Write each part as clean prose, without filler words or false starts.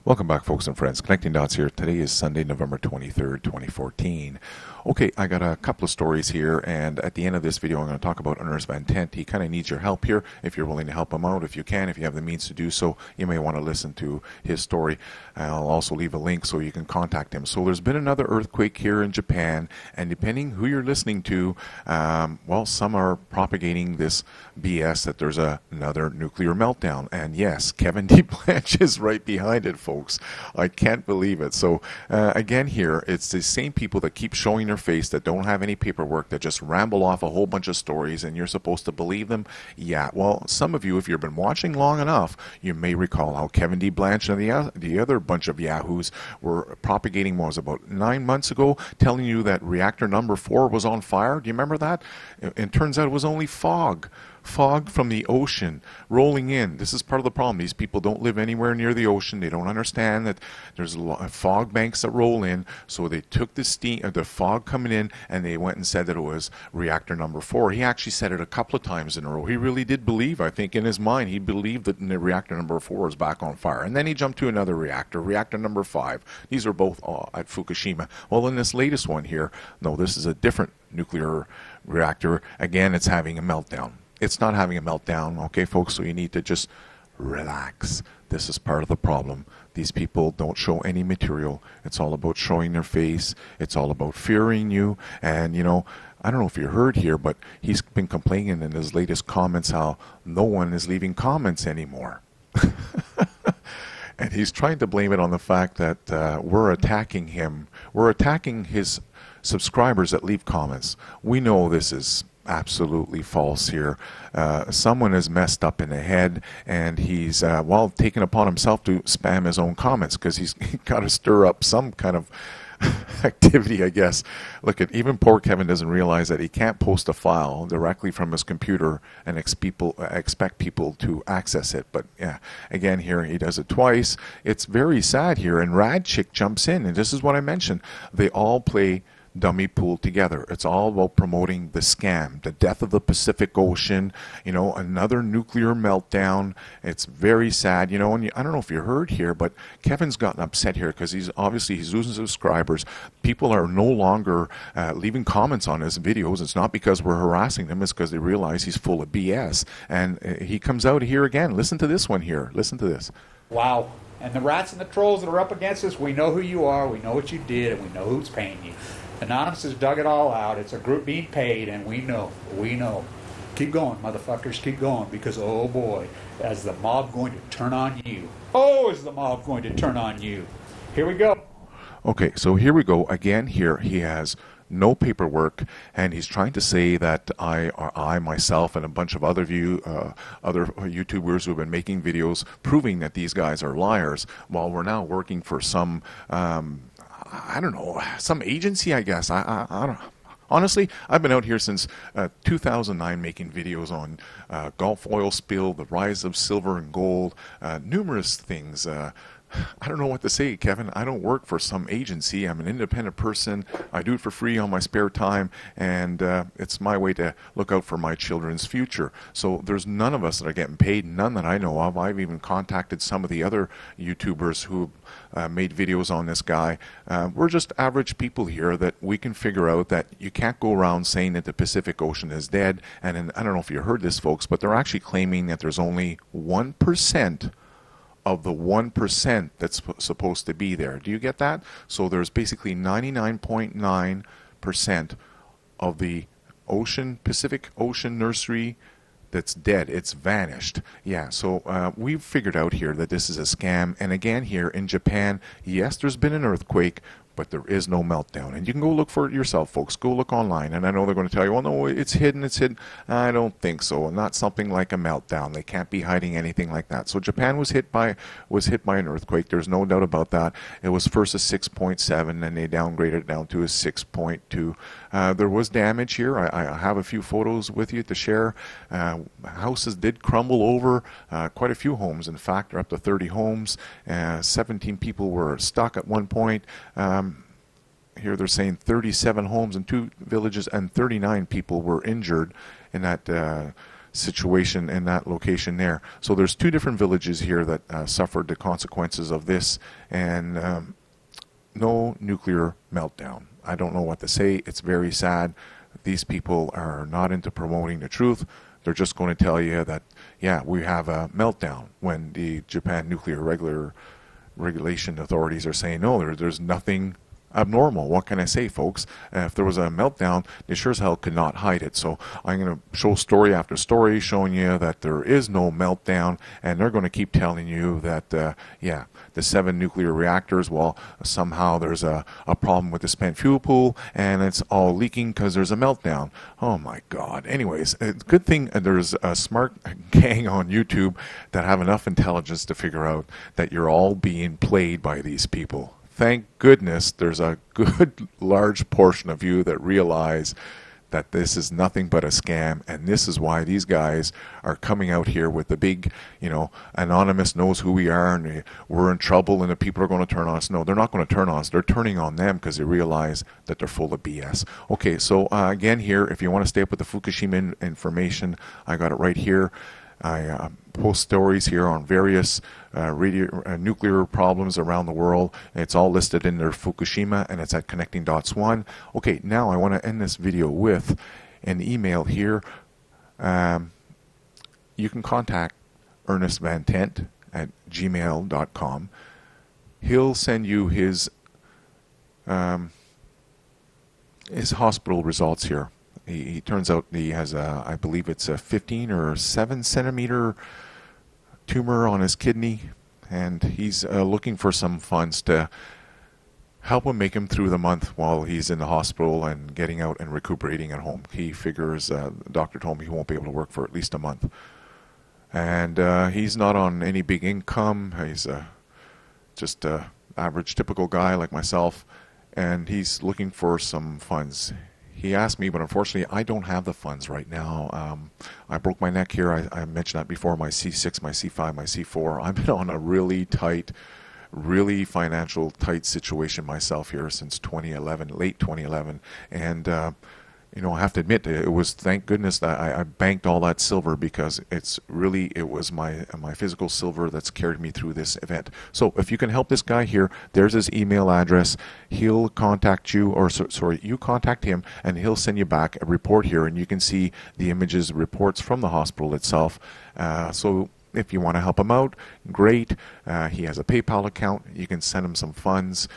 Welcome back, folks and friends. Connecting Dots here. Today is Sunday, November 23rd, 2014. Okay, I got a couple of stories here, and at the end of this video, I'm going to talk about ernestvantent. He kind of needs your help here. If you're willing to help him out, if you can, if you have the means to do so, you may want to listen to his story. I'll also leave a link so you can contact him. So there's been another earthquake here in Japan, and depending who you're listening to, well, some are propagating this BS that there's another nuclear meltdown. And yes, Kevin D. Blanch is right behind it, folks. I can't believe it. So again here, it's the same people that keep showing their face, that don't have any paperwork, that just ramble off a whole bunch of stories and you're supposed to believe them. Yeah, well, some of you, if you've been watching long enough, you may recall how Kevin D. Blanch and the other bunch of yahoos were propagating, what was it, about 9 months ago, telling you that reactor number 4 was on fire. Do you remember that? It turns out it was only fog from the ocean rolling in. This is part of the problem. These people don't live anywhere near the ocean. They don't understand that there's a lot of fog banks that roll in. So they took the steam, the fog coming in, and they went and said that it was reactor number 4. He actually said it a couple of times in a row. He really did believe, I think in his mind, he believed that the reactor number 4 is back on fire. And then he jumped to another reactor, reactor number 5. These are both at Fukushima. Well, in this latest one here, no, this is a different nuclear reactor. Again, it's having a meltdown. It's not having a meltdown, okay, folks, so you need to just relax. This is part of the problem. These people don't show any material. It's all about showing their face. It's all about fearing you. And, you know, I don't know if you heard here, but he's been complaining in his latest comments how no one is leaving comments anymore. And he's trying to blame it on the fact that we're attacking him. We're attacking his subscribers that leave comments. We know this is absolutely false here. Someone is messed up in the head, and he's well, taken upon himself to spam his own comments because he's got to stir up some kind of activity, I guess. Look, at even poor Kevin doesn't realize that he can't post a file directly from his computer and expect people to access it. But yeah, again here he does it twice. It's very sad here, and Radchick jumps in, and this is what I mentioned. They all play dummy pool together. It's all about promoting the scam, the death of the Pacific Ocean, you know, another nuclear meltdown. It's very sad, you know, and I don't know if you heard here, but Kevin's gotten upset here because he's losing subscribers. People are no longer leaving comments on his videos. It's not because we're harassing them, it's because they realize he's full of BS. And he comes out here again. Listen to this one here. Listen to this. Wow. And the rats and the trolls that are up against us, we know who you are, we know what you did, and we know who's paying you. Anonymous has dug it all out. It's a group being paid, and we know. Keep going, motherfuckers, keep going, because, oh boy, is the mob going to turn on you. Oh, is the mob going to turn on you. Here we go. Okay, so here we go. Again, here he has no paperwork, and he's trying to say that I myself, and a bunch of other YouTubers who have been making videos proving that these guys are liars, while we're now working for some I don't know, some agency, I guess. I don't know. Honestly, I've been out here since 2009 making videos on Gulf oil spill, the rise of silver and gold, numerous things. I don't know what to say, Kevin. I don't work for some agency. I'm an independent person. I do it for free on my spare time, and it's my way to look out for my children's future. So there's none of us that are getting paid, none that I know of. I've even contacted some of the other YouTubers who made videos on this guy. We're just average people here that we can figure out that you can't go around saying that the Pacific Ocean is dead. And I don't know if you heard this, folks, but they're actually claiming that there's only 1% of the 1% that's supposed to be there. Do you get that? So there's basically 99.9% of the Pacific Ocean nursery that's dead. It's vanished. Yeah, so we've figured out here that this is a scam. And again here in Japan, yes, there's been an earthquake, but there is no meltdown. And you can go look for it yourself, folks. Go look online. And I know they're going to tell you, well, no, it's hidden, it's hidden. I don't think so. Not something like a meltdown. They can't be hiding anything like that. So Japan was hit by an earthquake. There's no doubt about that. It was first a 6.7, and they downgraded it down to a 6.2. There was damage here. I have a few photos with you to share. Houses did crumble over. Quite a few homes, in fact, are up to 30 homes. 17 people were stuck at one point. Here they're saying 37 homes in 2 villages and 39 people were injured in that situation in that location there. So there's 2 different villages here that suffered the consequences of this, and no nuclear meltdown. I don't know what to say. It's very sad. These people are not into promoting the truth. They're just going to tell you that, yeah, we have a meltdown, when the Japan Nuclear Regulation authorities are saying, no, there's nothing abnormal. What can I say, folks? If there was a meltdown, they sure as hell could not hide it. So I'm going to show story after story showing you that there is no meltdown, and they're going to keep telling you that, yeah, the 7 nuclear reactors, well, somehow there's a problem with the spent fuel pool, and it's all leaking because there's a meltdown. Oh my God. Anyways, good thing there's a smart gang on YouTube that have enough intelligence to figure out that you're all being played by these people. Thank goodness there's a good large portion of you that realize that this is nothing but a scam, and this is why these guys are coming out here with the big, anonymous knows who we are, and we're in trouble, and the people are going to turn on us. No, they're not going to turn on us. They're turning on them because they realize that they're full of BS. Okay, so again here, if you want to stay up with the Fukushima information, I got it right here. I post stories here on various nuclear problems around the world. It's all listed in their Fukushima, and it's at Connecting Dots 1. Okay, now I want to end this video with an email here. You can contact ernestvantent at gmail.com. He'll send you his hospital results here. He turns out he has I believe it's a 15 or 7 centimeter tumor on his kidney, and he's looking for some funds to help him make him through the month while he's in the hospital and getting out and recuperating at home. He figures, the doctor told me he won't be able to work for at least a month. And he's not on any big income. He's just an average, typical guy like myself, and he's looking for some funds. He asked me, but unfortunately I don't have the funds right now. I broke my neck here. I mentioned that before, my C6, my C5, my C4. I've been on a really tight, really financial tight situation myself here since 2011, late 2011. And I have to admit, it was, thank goodness that I banked all that silver, because it was my physical silver that's carried me through this event. So if you can help this guy here, there's his email address. He'll contact you, or sorry, you contact him, and he'll send you back a report here, and you can see the images, reports from the hospital itself. So if you want to help him out, great. He has a PayPal account. You can send him some funds.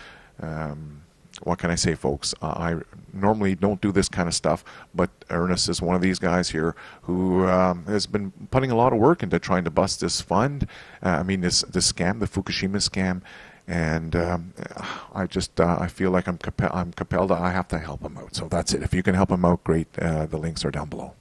What can I say, folks? I normally don't do this kind of stuff, but Ernest is one of these guys here who has been putting a lot of work into trying to bust this fund. This scam, the Fukushima scam, and I feel like I'm compelled. I have to help him out. So that's it. If you can help him out, great. The links are down below.